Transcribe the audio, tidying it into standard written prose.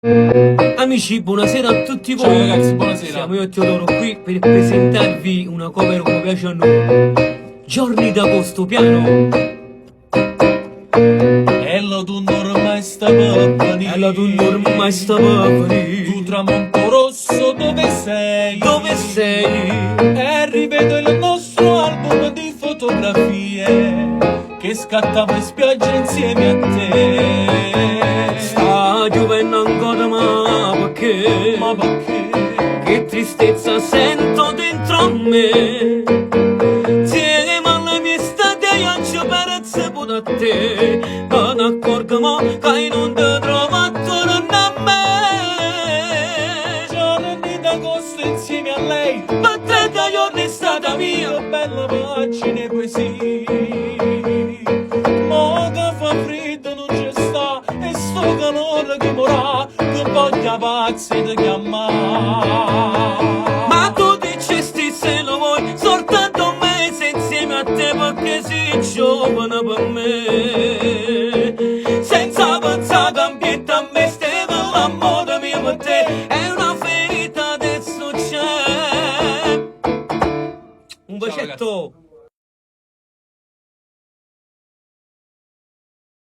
Amici, buonasera a tutti voi. Ciao ragazzi, buonasera. Siamo io e Teodoro qui per presentarvi una cover come piace a noi. Giorni d'agosto, piano. E l'autunno ormai sta per venire. E l'autunno ormai sta per venire. Tu tramonto rosso dove sei? Dove sei? E rivedo il nostro album di fotografie che scattava in spiaggia insieme a te. Sta piovendo ancora, ma perché? Ma perché? Che tristezza sento dentro a me. Insieme alle mie estate io ci perezzo pure a te. Ma ne accorgo mo che non ti trovo attorno a me. Giorni d'agosto insieme a lei, Ma 30 giorni è stata mia. bella pagina poesie. Mo che fa freddo non ci sta, e sto calore che morà, che voglia pazzi di chiamare. Ma tu dicesti se lo vuoi soltanto un mese insieme a te, perché sei giovane per me. Senza pensare che ambiente a me steve l'amore mio per te. È una ferita adesso c'è. Un bacetto.